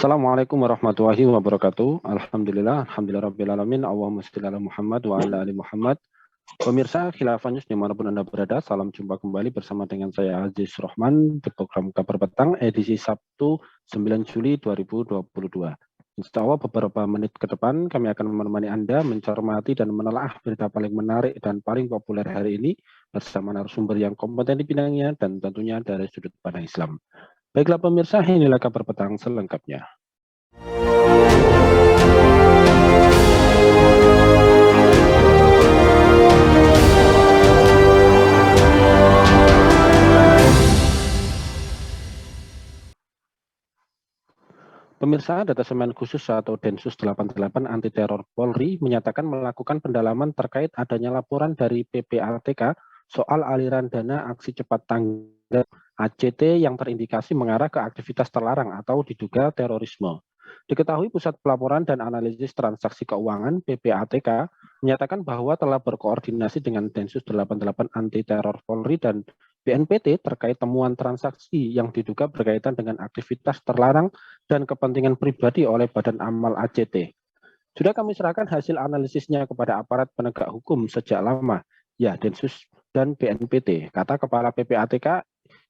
Assalamualaikum warahmatullahi wabarakatuh. Alhamdulillah rabbil alamin. Allahumma shalli ala Muhammad wa ala ali Muhammad. Pemirsa Khilafah News dimanapun Anda berada, salam jumpa kembali bersama dengan saya Aziz Rohman di program Kabar Petang edisi Sabtu 9 Juli 2022. Insya Allah beberapa menit ke depan kami akan menemani Anda mencermati dan menelaah berita paling menarik dan paling populer hari ini bersama narasumber yang kompeten di bidangnya dan tentunya dari sudut pandang Islam. Baiklah pemirsa, inilah Kabar Petang selengkapnya. Pemirsa, Detasemen Khusus atau Densus 88 Anti Teror Polri menyatakan melakukan pendalaman terkait adanya laporan dari PPATK soal aliran dana aksi cepat tanggap ACT yang terindikasi mengarah ke aktivitas terlarang atau diduga terorisme. Diketahui Pusat Pelaporan dan Analisis Transaksi Keuangan PPATK menyatakan bahwa telah berkoordinasi dengan Densus 88 Anti Teror Polri dan BNPT terkait temuan transaksi yang diduga berkaitan dengan aktivitas terlarang dan kepentingan pribadi oleh Badan Amal ACT. Sudah kami serahkan hasil analisisnya kepada aparat penegak hukum sejak lama, ya Densus dan BNPT, kata Kepala PPATK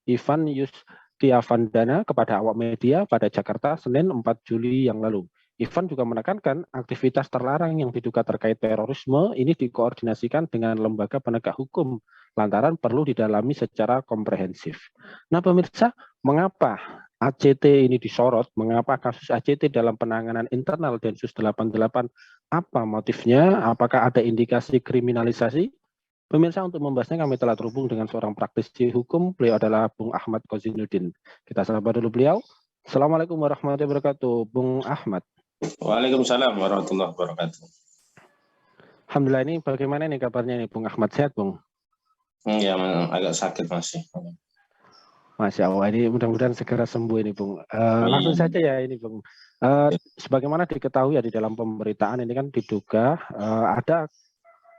Ivan Yustiavandana kepada awak media pada Jakarta Senin 4 Juli yang lalu. Ivan juga menekankan aktivitas terlarang yang diduga terkait terorisme ini dikoordinasikan dengan lembaga penegak hukum lantaran perlu didalami secara komprehensif. Nah pemirsa, mengapa ACT ini disorot, mengapa kasus ACT dalam penanganan internal Densus 88, apa motifnya, apakah ada indikasi kriminalisasi? Pemirsa, untuk membahasnya kami telah terhubung dengan seorang praktisi hukum, beliau adalah Bung Ahmad Kozinuddin. Kita sapa dulu beliau. Assalamualaikum warahmatullahi wabarakatuh, Bung Ahmad. Waalaikumsalam warahmatullahi wabarakatuh. Alhamdulillah, ini bagaimana nih kabarnya nih Bung Ahmad, sehat Bung? Ya, agak sakit masih. Masya Allah, ini mudah-mudahan segera sembuh ini Bung. Langsung saja ya ini Bung. Sebagaimana diketahui ya di dalam pemberitaan ini kan diduga ada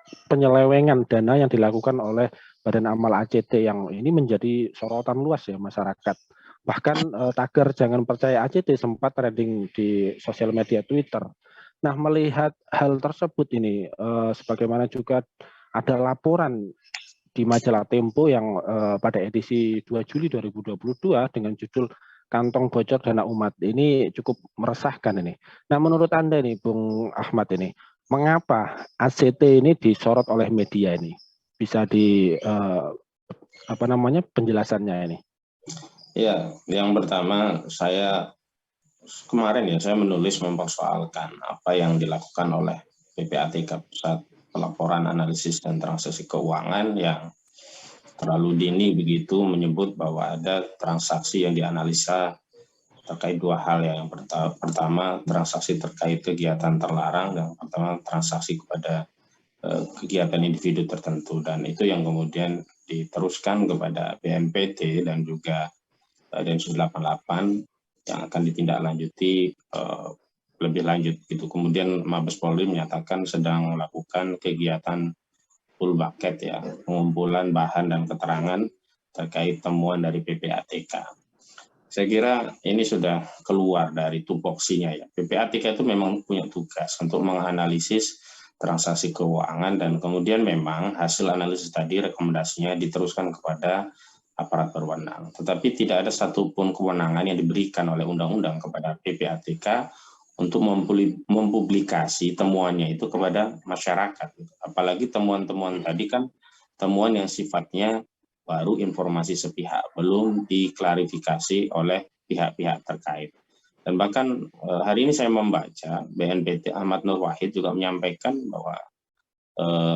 penyelewengan dana yang dilakukan oleh Badan Amal ACT yang ini menjadi sorotan luas ya masyarakat. Bahkan tagar jangan percaya ACT sempat trending di sosial media Twitter. Nah, melihat hal tersebut ini, sebagaimana juga ada laporan di majalah Tempo yang pada edisi 2 Juli 2022 dengan judul Kantong Bocor Dana Umat, ini cukup meresahkan ini. Nah, menurut Anda nih, Bung Ahmad ini, mengapa ACT ini disorot oleh media ini? Bisa penjelasannya ini? Ya, yang pertama saya menulis mempersoalkan apa yang dilakukan oleh PPATK Pusat Pelaporan Analisis dan Transaksi Keuangan yang terlalu dini begitu menyebut bahwa ada transaksi yang dianalisa terkait dua hal ya. Yang pertama transaksi terkait kegiatan terlarang, dan pertama transaksi kepada kegiatan individu tertentu, dan itu yang kemudian diteruskan kepada BNPT dan juga Densus 88 yang akan ditindaklanjuti lebih lanjut gitu. Kemudian Mabes Polri menyatakan sedang melakukan kegiatan full bucket ya, pengumpulan bahan dan keterangan terkait temuan dari PPATK. Saya kira ini sudah keluar dari tupoksinya ya. PPATK itu memang punya tugas untuk menganalisis transaksi keuangan, dan kemudian memang hasil analisis tadi rekomendasinya diteruskan kepada aparat berwenang. Tetapi tidak ada satupun kewenangan yang diberikan oleh undang-undang kepada PPATK untuk mempublikasi temuannya itu kepada masyarakat. Apalagi temuan-temuan tadi kan temuan yang sifatnya baru informasi sepihak, belum diklarifikasi oleh pihak-pihak terkait. Dan bahkan hari ini saya membaca BNPT Ahmad Nur Wahid juga menyampaikan bahwa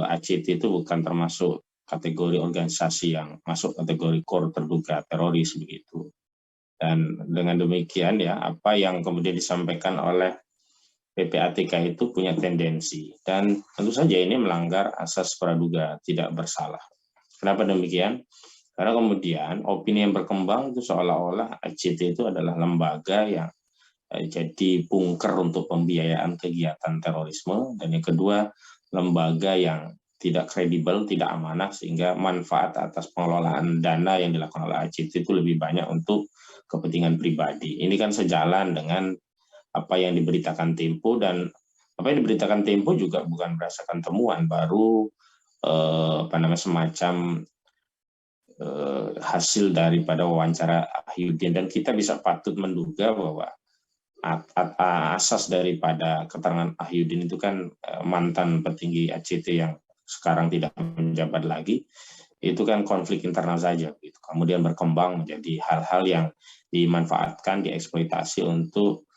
ACT itu bukan termasuk kategori organisasi yang masuk kategori core terduga teroris begitu. Dan dengan demikian ya, apa yang kemudian disampaikan oleh PPATK itu punya tendensi, dan tentu saja ini melanggar asas praduga tidak bersalah. Kenapa demikian? Karena kemudian opini yang berkembang itu seolah-olah ACT itu adalah lembaga yang jadi bunker untuk pembiayaan kegiatan terorisme, dan yang kedua lembaga yang tidak kredibel, tidak amanah, sehingga manfaat atas pengelolaan dana yang dilakukan oleh ACT itu lebih banyak untuk kepentingan pribadi. Ini kan sejalan dengan apa yang diberitakan Tempo, dan apa yang diberitakan Tempo juga bukan berdasarkan temuan baru, semacam hasil daripada wawancara Ahyudin, dan kita bisa patut menduga bahwa asas daripada keterangan Ahyudin itu kan mantan petinggi ACT yang sekarang tidak menjabat lagi, itu kan konflik internal saja gitu. Kemudian berkembang menjadi hal-hal yang dimanfaatkan, dieksploitasi untuk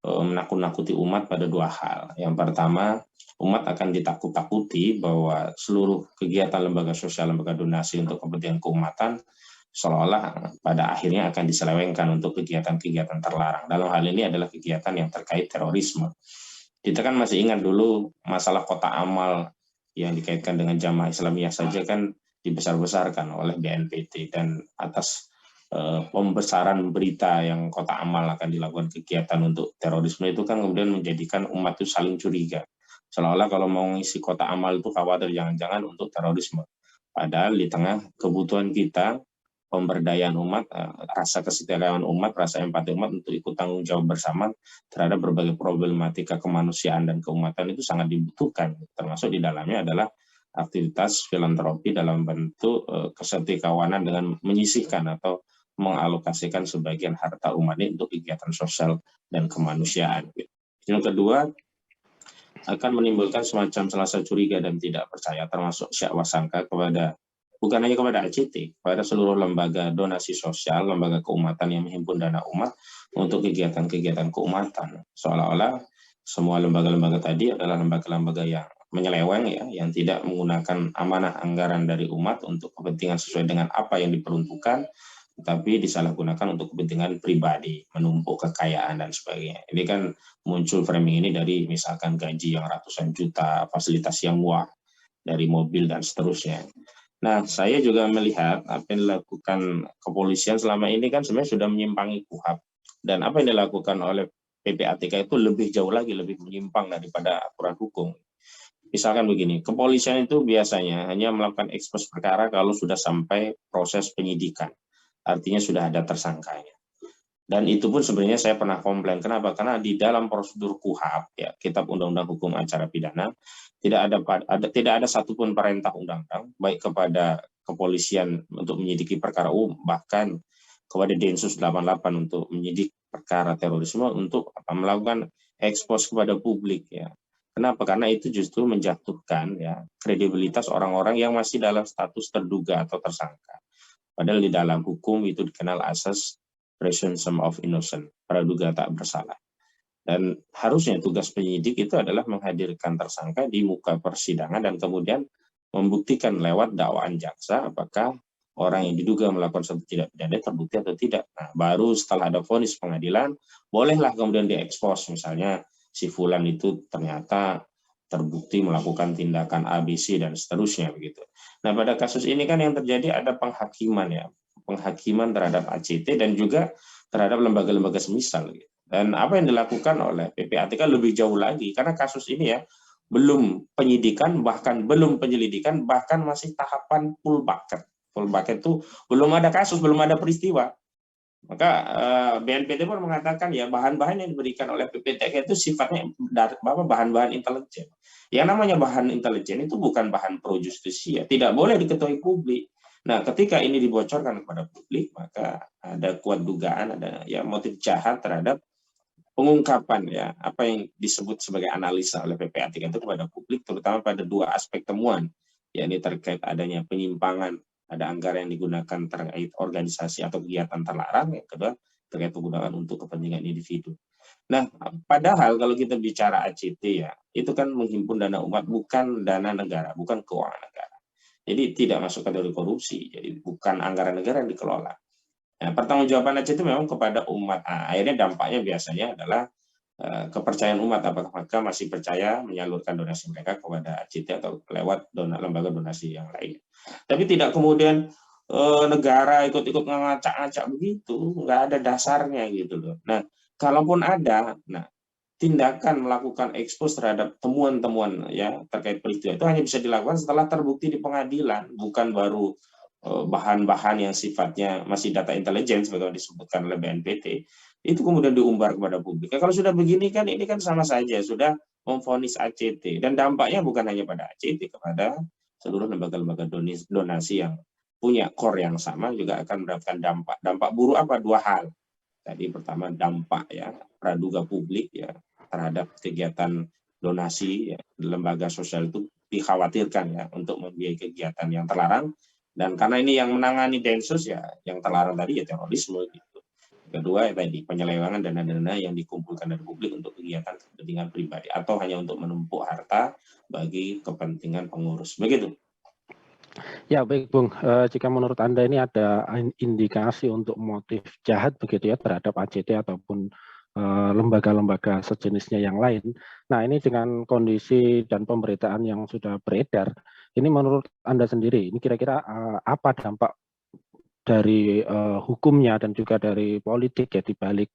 menakut-nakuti umat pada dua hal. Yang pertama, umat akan ditakut-takuti bahwa seluruh kegiatan lembaga sosial, lembaga donasi untuk kepentingan keumatan seolah-olah pada akhirnya akan diselewengkan untuk kegiatan-kegiatan terlarang. Dalam hal ini adalah kegiatan yang terkait terorisme. Kita kan masih ingat dulu masalah kotak amal yang dikaitkan dengan Jamaah Islamiyah saja kan dibesar-besarkan oleh BNPT, dan atas pembesaran berita yang kotak amal akan dilakukan kegiatan untuk terorisme itu kan kemudian menjadikan umat itu saling curiga. Seolah-olah kalau mau ngisi kotak amal itu khawatir jangan-jangan untuk terorisme. Padahal di tengah kebutuhan kita, pemberdayaan umat, rasa kesetiaan umat, rasa empati umat untuk ikut tanggung jawab bersama terhadap berbagai problematika kemanusiaan dan keumatan itu sangat dibutuhkan. Termasuk di dalamnya adalah aktivitas filantropi dalam bentuk kesetikawanan dengan menyisihkan atau mengalokasikan sebagian harta umat ini untuk kegiatan sosial dan kemanusiaan. Yang kedua, akan menimbulkan semacam rasa curiga dan tidak percaya, termasuk syakwa sangka kepada, bukan hanya kepada ACT, pada seluruh lembaga donasi sosial, lembaga keumatan yang menghimpun dana umat untuk kegiatan-kegiatan keumatan. Seolah-olah semua lembaga-lembaga tadi adalah lembaga-lembaga yang menyeleweng, ya, yang tidak menggunakan amanah anggaran dari umat untuk kepentingan sesuai dengan apa yang diperuntukkan, tapi disalahgunakan untuk kepentingan pribadi, menumpuk kekayaan dan sebagainya. Ini kan muncul framing ini dari misalkan gaji yang ratusan juta, fasilitas yang wah, dari mobil dan seterusnya. Nah, saya juga melihat apa yang dilakukan kepolisian selama ini kan sebenarnya sudah menyimpangi KUHAP, dan apa yang dilakukan oleh PPATK itu lebih jauh lagi, lebih menyimpang daripada aturan hukum. Misalkan begini, kepolisian itu biasanya hanya melakukan ekspos perkara kalau sudah sampai proses penyidikan. Artinya sudah ada tersangkanya. Dan itu pun sebenarnya saya pernah komplain. Kenapa? Karena di dalam prosedur KUHAP, ya, Kitab Undang-Undang Hukum Acara Pidana, tidak ada satupun perintah undang-undang baik kepada kepolisian untuk menyidiki perkara umum, bahkan kepada Densus 88 untuk menyidik perkara terorisme, untuk melakukan ekspos kepada publik, ya. Kenapa? Karena itu justru menjatuhkan, ya, kredibilitas orang-orang yang masih dalam status terduga atau tersangka. Padahal di dalam hukum itu dikenal asas presumption of innocence, praduga tak bersalah. Dan harusnya tugas penyidik itu adalah menghadirkan tersangka di muka persidangan dan kemudian membuktikan lewat dakwaan jaksa apakah orang yang diduga melakukan suatu tindak pidana terbukti atau tidak. Nah, baru setelah ada vonis pengadilan, bolehlah kemudian diekspos, misalnya si fulan itu ternyata terbukti melakukan tindakan ABC dan seterusnya begitu. Nah, pada kasus ini kan yang terjadi ada penghakiman, ya, penghakiman terhadap ACT dan juga terhadap lembaga-lembaga semisal gitu. Dan apa yang dilakukan oleh PPATK lebih jauh lagi, karena kasus ini, ya, belum penyidikan, bahkan belum penyelidikan, bahkan masih tahapan full bucket. Full bucket itu belum ada kasus, belum ada peristiwa. Maka BNPT pun mengatakan, ya, bahan-bahan yang diberikan oleh PPATK itu sifatnya bahan-bahan intelijen. Yang namanya bahan intelijen itu bukan bahan pro justisia, tidak boleh diketahui publik. Nah, ketika ini dibocorkan kepada publik, maka ada kuat dugaan, ada, ya, motif jahat terhadap pengungkapan, ya, apa yang disebut sebagai analisa oleh PPATK itu kepada publik, terutama pada dua aspek temuan, yakni terkait adanya penyimpangan, ada anggaran yang digunakan terkait organisasi atau kegiatan terlarang, yang kedua terkait penggunaan untuk kepentingan individu. Nah, padahal kalau kita bicara ACT, ya, itu kan menghimpun dana umat, bukan dana negara, bukan keuangan negara. Jadi tidak masuk kategori korupsi, jadi bukan anggaran negara yang dikelola. Nah, pertanggungjawaban ACT itu memang kepada umat. Nah, akhirnya dampaknya biasanya adalah kepercayaan umat, apakah mereka masih percaya menyalurkan donasi mereka kepada ACT atau lewat lembaga donasi yang lain. Tapi tidak kemudian negara ikut-ikut ngacak-ngacak begitu, nggak ada dasarnya gitu loh. Nah, kalaupun ada, nah, tindakan melakukan ekspos terhadap temuan-temuan, ya, terkait peristiwa itu hanya bisa dilakukan setelah terbukti di pengadilan, bukan baru bahan-bahan yang sifatnya masih data intelijen sebagaimana disebutkan oleh BNPT, itu kemudian diumbar kepada publik. Kalau sudah begini kan ini kan sama saja sudah memvonis ACT, dan dampaknya bukan hanya pada ACT, kepada seluruh lembaga-lembaga donasi yang punya core yang sama juga akan mendapatkan dampak. Dampak buruk apa? Dua hal. Tadi pertama dampak ya, praduga publik ya terhadap kegiatan donasi ya, lembaga sosial itu dikhawatirkan ya untuk membiayai kegiatan yang terlarang, dan karena ini yang menangani Densus ya yang terlarang tadi ya terorisme gitu. Kedua ya tadi penyelewengan dana-dana yang dikumpulkan dari publik untuk kegiatan kepentingan pribadi atau hanya untuk menumpuk harta bagi kepentingan pengurus. Begitu. Ya, baik Bung, jika menurut Anda ini ada indikasi untuk motif jahat begitu ya terhadap ACT ataupun lembaga-lembaga sejenisnya yang lain. Nah, ini dengan kondisi dan pemberitaan yang sudah beredar, ini menurut Anda sendiri, ini kira-kira apa dampak dari hukumnya dan juga dari politik ya di balik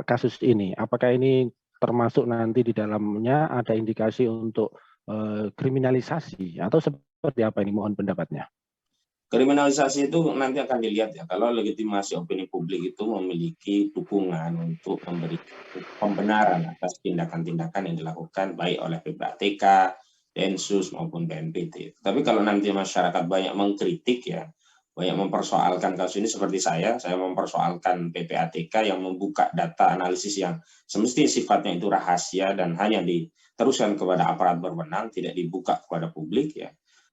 kasus ini? Apakah ini termasuk nanti di dalamnya ada indikasi untuk kriminalisasi atau seperti apa ini? Mohon pendapatnya. Kriminalisasi itu nanti akan dilihat ya, kalau legitimasi opini publik itu memiliki dukungan untuk memberi pembenaran atas tindakan-tindakan yang dilakukan baik oleh PPATK, Densus maupun BNPT. Tapi kalau nanti masyarakat banyak mengkritik ya, banyak mempersoalkan kasus ini seperti saya mempersoalkan PPATK yang membuka data analisis yang semestinya sifatnya itu rahasia dan hanya diteruskan kepada aparat berwenang, tidak dibuka kepada publik ya.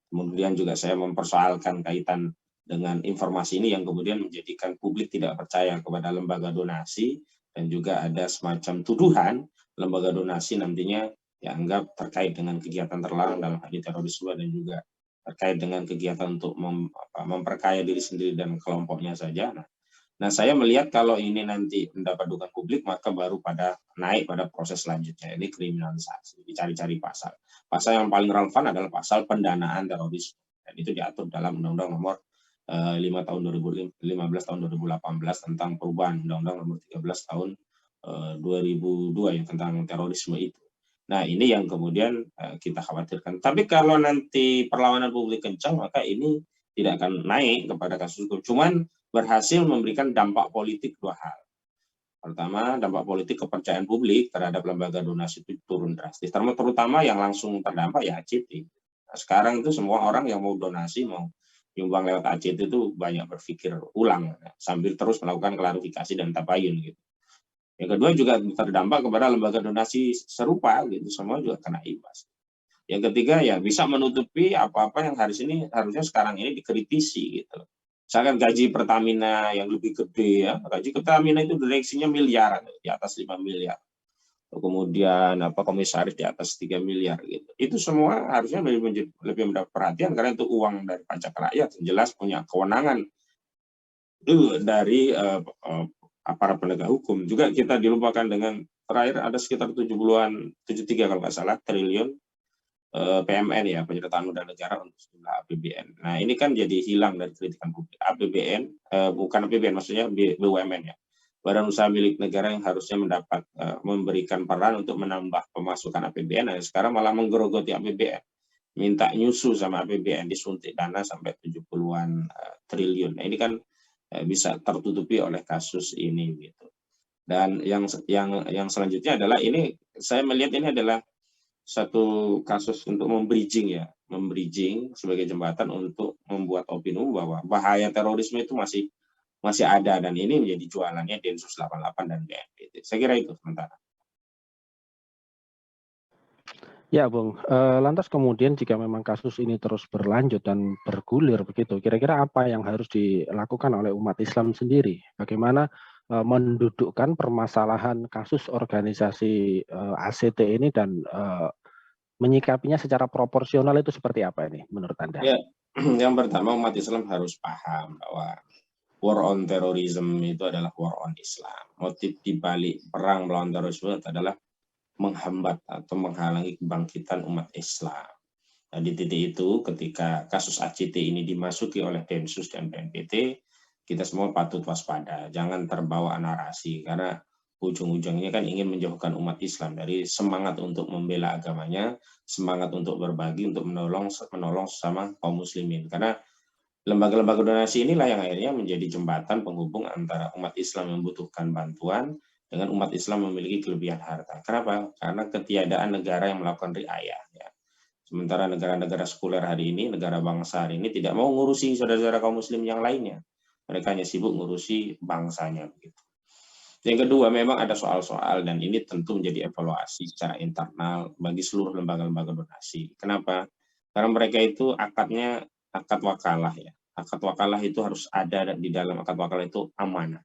Kemudian juga saya mempersoalkan kaitan dengan informasi ini yang kemudian menjadikan publik tidak percaya kepada lembaga donasi, dan juga ada semacam tuduhan lembaga donasi nantinya dianggap terkait dengan kegiatan terlarang dalam hal ini terorisme, dan juga terkait dengan kegiatan untuk memperkaya diri sendiri dan kelompoknya saja. Nah, saya melihat kalau ini nanti mendapat dukungan publik, maka baru pada naik pada proses selanjutnya, ini kriminalisasi, dicari-cari pasal. Pasal yang paling relevan adalah pasal pendanaan terorisme, dan itu diatur dalam Undang-Undang Nomor 5 tahun 2015 tahun 2018 tentang perubahan Undang-Undang Nomor 13 tahun 2002 yang tentang terorisme itu. Nah, ini yang kemudian kita khawatirkan. Tapi kalau nanti perlawanan publik kencang, maka ini tidak akan naik kepada kasus hukum. Cuman berhasil memberikan dampak politik dua hal. Pertama, dampak politik kepercayaan publik terhadap lembaga donasi itu turun drastis. Terutama yang langsung terdampak ya ACT. Nah, sekarang itu semua orang yang mau donasi, mau nyumbang lewat ACT itu banyak berpikir ulang sambil terus melakukan klarifikasi dan tabayun gitu. Yang kedua juga terdampak kepada lembaga donasi serupa gitu, semua juga kena imbas. Yang ketiga ya bisa menutupi apa-apa yang harusnya sekarang ini dikritisi gitu. Misalkan gaji Pertamina yang lebih gede ya, gaji Pertamina itu direksinya miliaran, di atas 5 miliar. Kemudian komisaris di atas 3 miliar gitu. Itu semua harusnya lebih mendapat perhatian karena itu uang dari pajak rakyat, jelas punya kewenangan itu dari aparat penegak hukum. Juga kita dilupakan dengan terakhir ada sekitar 70-an, 73 kalau nggak salah triliun PMN ya, penyertaan modal negara untuk sejumlah APBN. Nah, ini kan jadi hilang dari kritikan publik. APBN, bukan APBN, maksudnya BUMN ya. Badan usaha milik negara yang harusnya mendapat memberikan peran untuk menambah pemasukan APBN, nah sekarang malah menggerogoti APBN. Minta nyusu sama APBN, disuntik dana sampai 70-an triliun. Nah, ini kan bisa tertutupi oleh kasus ini gitu. Dan yang selanjutnya adalah ini, saya melihat ini adalah satu kasus untuk membridging sebagai jembatan untuk membuat opini bahwa bahaya terorisme itu masih ada, dan ini menjadi jualannya Densus 88 dan BNPT. Saya kira itu sementara. Ya, Bung. Lantas kemudian jika memang kasus ini terus berlanjut dan bergulir begitu, kira-kira apa yang harus dilakukan oleh umat Islam sendiri? Bagaimana mendudukkan permasalahan kasus organisasi ACT ini dan menyikapinya secara proporsional itu seperti apa ini menurut Anda? Ya, yang pertama umat Islam harus paham bahwa war on terrorism itu adalah war on Islam. Motif dibalik perang melawan terorisme adalah menghambat atau menghalangi kebangkitan umat Islam. Nah, di titik itu ketika kasus ACT ini dimasuki oleh Densus dan BNPT, kita semua patut waspada, jangan terbawa narasi, karena ujung-ujungnya kan ingin menjauhkan umat Islam dari semangat untuk membela agamanya, semangat untuk berbagi, untuk menolong sesama kaum muslimin. Karena Lembaga-lembaga donasi inilah yang akhirnya menjadi jembatan penghubung antara umat Islam yang membutuhkan bantuan dengan umat Islam memiliki kelebihan harta. Kenapa? Karena ketiadaan negara yang melakukan riayah. Ya. Sementara negara-negara sekuler hari ini, negara bangsa hari ini tidak mau ngurusi saudara-saudara kaum muslim yang lainnya. Mereka hanya sibuk ngurusi bangsanya. Begitu. Yang kedua, memang ada soal-soal dan ini tentu menjadi evaluasi secara internal bagi seluruh lembaga-lembaga donasi. Kenapa? Karena mereka itu akadnya akad wakalah ya. Akad wakalah itu harus ada di dalam akad wakalah itu amanah.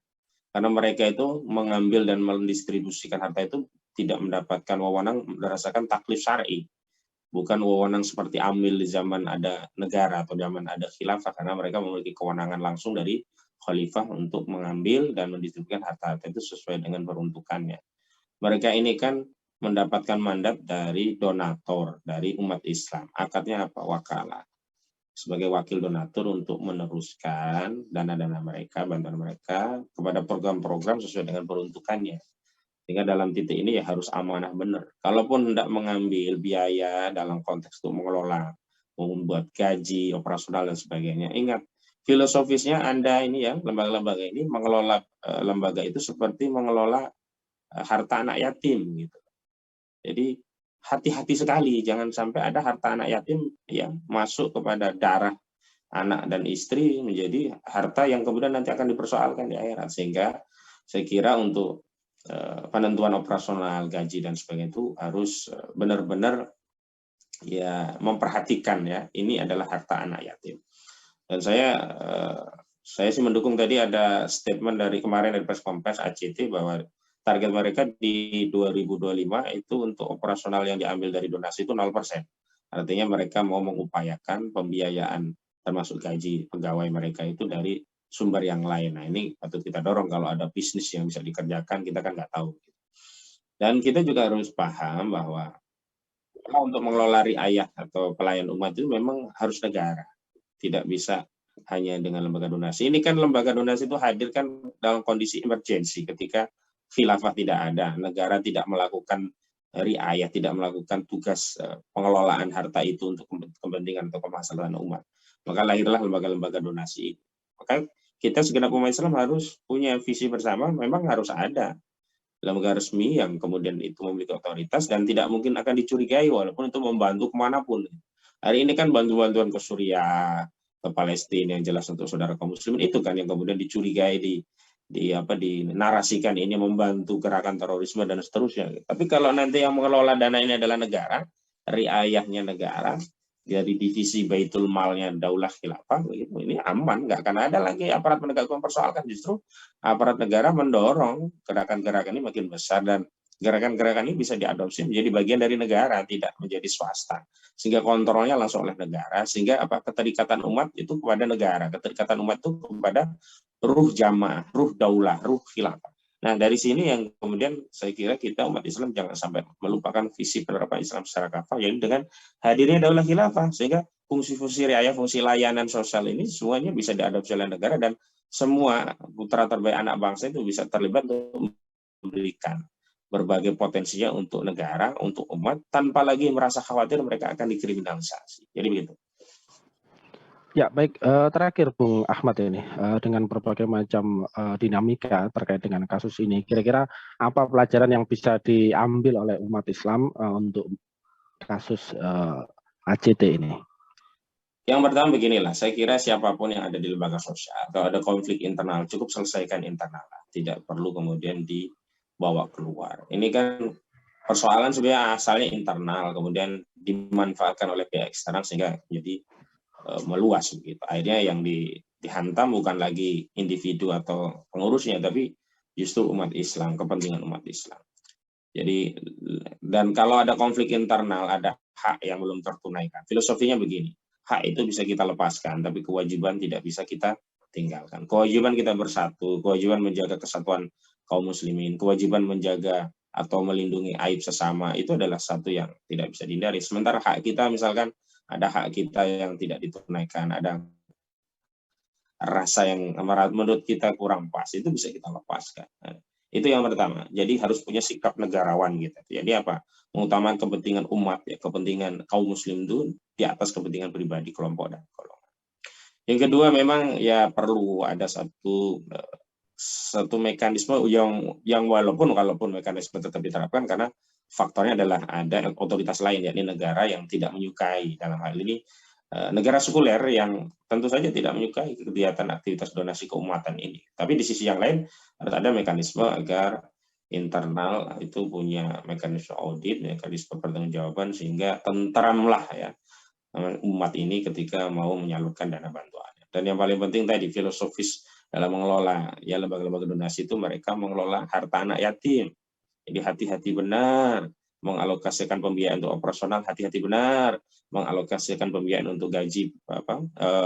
Karena mereka itu mengambil dan mendistribusikan harta itu tidak mendapatkan wewenang berdasarkan taklif syar'i. Bukan wewenang seperti amil di zaman ada negara atau zaman ada khilafah, karena mereka memiliki kewenangan langsung dari khalifah untuk mengambil dan mendistribusikan harta-harta itu sesuai dengan peruntukannya. Mereka ini kan mendapatkan mandat dari donatur, dari umat Islam. Akadnya apa? Wakalah. Sebagai wakil donatur untuk meneruskan dana-dana mereka, bantuan mereka kepada program-program sesuai dengan peruntukannya. Sehingga dalam titik ini ya harus amanah benar. Kalaupun hendak mengambil biaya dalam konteks untuk mengelola, membuat gaji, operasional dan sebagainya, ingat filosofisnya Anda ini ya, lembaga-lembaga ini mengelola lembaga itu seperti mengelola harta anak yatim gitu. Jadi hati-hati sekali jangan sampai ada harta anak yatim yang masuk kepada darah anak dan istri menjadi harta yang kemudian nanti akan dipersoalkan di akhirat. Sehingga saya kira untuk penentuan operasional, gaji dan sebagainya itu harus benar-benar ya memperhatikan ya ini adalah harta anak yatim. Dan saya sih mendukung tadi ada statement dari kemarin dari press conference ACT bahwa target mereka di 2025 itu untuk operasional yang diambil dari donasi itu 0%. Artinya mereka mau mengupayakan pembiayaan termasuk gaji pegawai mereka itu dari sumber yang lain. Nah ini patut kita dorong kalau ada bisnis yang bisa dikerjakan, kita kan nggak tahu. Dan kita juga harus paham bahwa untuk mengelola riayah atau pelayan umat itu memang harus negara. Tidak bisa hanya dengan lembaga donasi. Ini kan lembaga donasi itu hadir kan dalam kondisi emergensi ketika khilafah tidak ada, negara tidak melakukan riayah, tidak melakukan tugas pengelolaan harta itu untuk kepentingan atau kemaslahatan umat. Maka lahirlah lembaga-lembaga donasi. Maka kita segenap umat Islam harus punya visi bersama, memang harus ada lembaga resmi yang kemudian itu memiliki otoritas dan tidak mungkin akan dicurigai walaupun itu membantu kemanapun. Hari ini kan bantuan ke Suriah, ke Palestina yang jelas untuk saudara kaum muslimin itu kan yang kemudian dicurigai dinarasikan ini membantu gerakan terorisme dan seterusnya. Tapi kalau nanti yang mengelola dana ini adalah negara, riayahnya negara, dari divisi Baitul Malnya Daulah Khilafah, ini aman, nggak akan ada lagi aparat penegak hukum mempersoalkan. Justru aparat negara mendorong gerakan-gerakan ini makin besar dan gerakan-gerakan ini bisa diadopsi menjadi bagian dari negara, tidak menjadi swasta. Sehingga kontrolnya langsung oleh negara, sehingga keterikatan umat itu kepada negara, keterikatan umat itu kepada ruh jamaah, ruh daulah, ruh khilafah. Nah, dari sini yang kemudian saya kira kita umat Islam jangan sampai melupakan visi penerapan Islam secara kafah, yaitu dengan hadirnya daulah khilafah, sehingga fungsi-fungsi riayah, fungsi layanan sosial ini semuanya bisa diadopsi oleh negara dan semua putra terbaik anak bangsa itu bisa terlibat untuk memberikan berbagai potensinya untuk negara, untuk umat, tanpa lagi merasa khawatir mereka akan dikriminalisasi. Jadi begitu. Ya, baik. Terakhir, Bung Ahmad ini, dengan berbagai macam dinamika terkait dengan kasus ini, kira-kira apa pelajaran yang bisa diambil oleh umat Islam untuk kasus ACT ini? Yang pertama beginilah, saya kira siapapun yang ada di lembaga sosial, kalau ada konflik internal, cukup selesaikan internal. Tidak perlu kemudian dibawa keluar. Ini kan persoalan sebenarnya asalnya internal, kemudian dimanfaatkan oleh pihak eksternal sehingga jadi meluas begitu. Akhirnya yang dihantam bukan lagi individu atau pengurusnya, tapi justru umat Islam, kepentingan umat Islam. Jadi dan kalau ada konflik internal, ada hak yang belum tertunaikan. Filosofinya begini, hak itu bisa kita lepaskan, tapi kewajiban tidak bisa kita tinggalkan. Kewajiban kita bersatu, kewajiban menjaga kesatuan kaum muslimin, kewajiban menjaga atau melindungi aib sesama itu adalah satu yang tidak bisa dihindari. Sementara hak kita misalkan ada hak kita yang tidak ditunaikan, ada rasa yang menurut kita kurang pas, itu bisa kita lepaskan. Nah, itu yang pertama. Jadi harus punya sikap negarawan gitu. Jadi apa? Mengutamakan kepentingan umat, ya, kepentingan kaum muslim itu di atas kepentingan pribadi kelompok dan golongan. Yang kedua memang ya perlu ada satu mekanisme yang walaupun mekanisme tetap diterapkan karena faktornya adalah ada otoritas lain yakni negara yang tidak menyukai, dalam hal ini negara sekuler yang tentu saja tidak menyukai kegiatan aktivitas donasi keumatan ini. Tapi di sisi yang lain harus ada mekanisme agar internal itu punya mekanisme audit, mekanisme pertanggungjawaban sehingga tentramlah ya umat ini ketika mau menyalurkan dana bantuan. Dan yang paling penting tadi filosofis dalam mengelola ya lembaga-lembaga donasi itu mereka mengelola harta anak yatim. Jadi hati-hati benar mengalokasikan pembiayaan untuk operasional, hati-hati benar mengalokasikan pembiayaan untuk gaji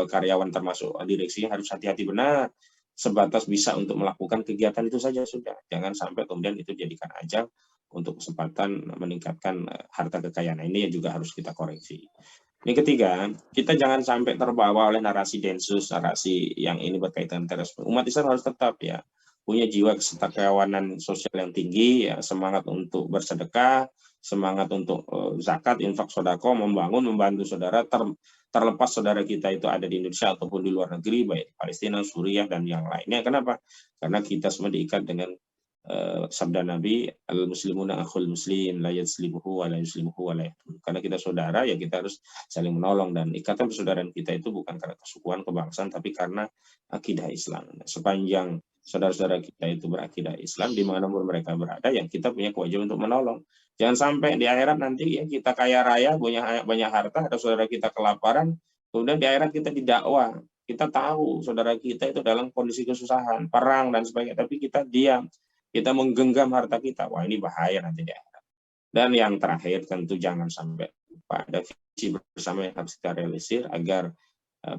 karyawan termasuk direksinya harus hati-hati benar. Sebatas bisa untuk melakukan kegiatan itu saja sudah. Jangan sampai kemudian itu jadikan ajang untuk kesempatan meningkatkan harta kekayaan. Ini yang juga harus kita koreksi. Yang ketiga, kita jangan sampai terbawa oleh narasi densus, narasi yang ini berkaitan terorisme. Umat Islam harus tetap ya punya jiwa kesetiakawanan sosial yang tinggi, ya, semangat untuk bersedekah, semangat untuk zakat, infak, sodako, membangun, membantu saudara, terlepas saudara kita itu ada di Indonesia ataupun di luar negeri, baik di Palestina, Suriah, dan yang lainnya. Kenapa? Karena kita semua diikat dengan sabda Nabi, al-muslimuna akhul muslim, la yatslibuhu wa la yuslimuhu wa la yahtun. Karena kita saudara, ya kita harus saling menolong. Dan ikatan persaudaraan kita itu bukan karena kesukuan, kebangsaan, tapi karena akidah Islam. Sepanjang saudara-saudara kita itu berakidah Islam, dimanapun mereka berada, yang kita punya kewajiban untuk menolong. Jangan sampai di akhirat nanti ya kita kaya raya, punya banyak harta, ada saudara kita kelaparan, kemudian di akhirat kita didakwa. Kita tahu saudara kita itu dalam kondisi kesusahan, perang dan sebagainya, tapi kita diam. Kita menggenggam harta kita, wah ini bahaya nanti di akhirat. Dan yang terakhir tentu jangan sampai lupa ada visi bersama yang harus kita realisir agar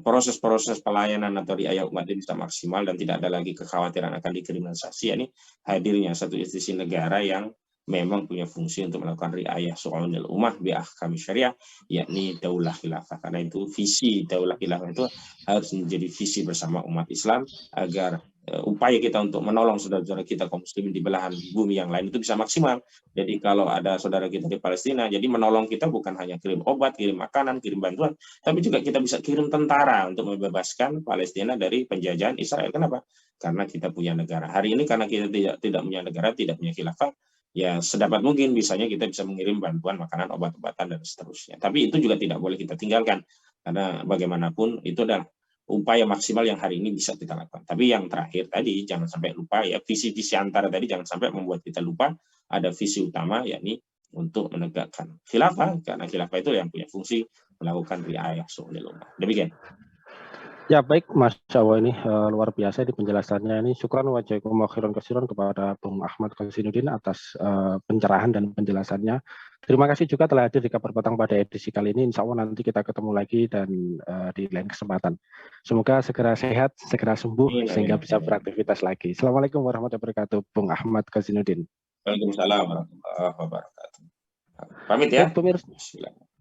proses-proses pelayanan atau riayah umat ini bisa maksimal dan tidak ada lagi kekhawatiran akan dikriminalisasi. Ini hadirnya satu institusi negara yang memang punya fungsi untuk melakukan riayah su'unil ummah bi ahkam syariah, yakni daulah khilafah. Karena itu visi daulah khilafah itu harus menjadi visi bersama umat Islam agar upaya kita untuk menolong saudara-saudara kita kaum muslimin di belahan bumi yang lain itu bisa maksimal. Jadi kalau ada saudara kita di Palestina, jadi menolong kita bukan hanya kirim obat, kirim makanan, kirim bantuan, tapi juga kita bisa kirim tentara untuk membebaskan Palestina dari penjajahan Israel. Kenapa? Karena kita punya negara. Hari ini karena kita tidak punya negara, tidak punya khilafah, ya sedapat mungkin bisanya kita bisa mengirim bantuan, makanan, obat-obatan, dan seterusnya. Tapi itu juga tidak boleh kita tinggalkan, karena bagaimanapun itu adalah upaya maksimal yang hari ini bisa kita lakukan. Tapi yang terakhir tadi, jangan sampai lupa ya, visi-visi antara tadi jangan sampai membuat kita lupa ada visi utama, yakni untuk menegakkan khilafah, karena khilafah itu yang punya fungsi melakukan riayah su'unil ummah. Demikian. Ya baik Mas Jawa, ini luar biasa di penjelasannya ini. Syukran wa jazakumullahu khairan katsiran kepada Bung Ahmad Kozinudin atas pencerahan dan penjelasannya. Terima kasih juga telah hadir di Kabar Petang pada edisi kali ini. Insya Allah nanti kita ketemu lagi dan di lain kesempatan. Semoga segera sehat, segera sembuh sehingga bisa beraktivitas lagi. Assalamualaikum warahmatullahi wabarakatuh, Bung Ahmad Kozinudin. Waalaikumsalam warahmatullahi wabarakatuh. Pamit ya. Baik, pemirsa.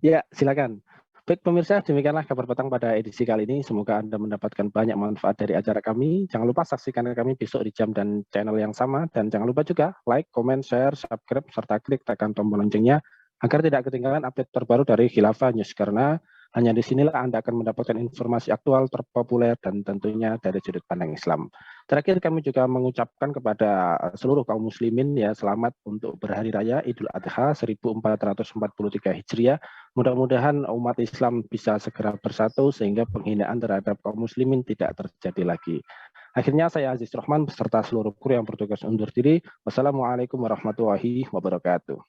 Ya, silakan. Baik pemirsa, demikianlah Kabar Petang pada edisi kali ini. Semoga Anda mendapatkan banyak manfaat dari acara kami. Jangan lupa saksikan kami besok di jam dan channel yang sama. Dan jangan lupa juga like, comment, share, subscribe, serta klik tekan tombol loncengnya agar tidak ketinggalan update terbaru dari Khilafah News. Karena hanya di sinilah Anda akan mendapatkan informasi aktual, terpopuler, dan tentunya dari sudut pandang Islam. Terakhir kami juga mengucapkan kepada seluruh kaum muslimin ya selamat untuk berhari raya Idul Adha 1443 Hijriah. Mudah-mudahan umat Islam bisa segera bersatu sehingga penghinaan terhadap kaum muslimin tidak terjadi lagi. Akhirnya saya Aziz Rahman beserta seluruh kru yang bertugas undur diri. Wassalamualaikum warahmatullahi wabarakatuh.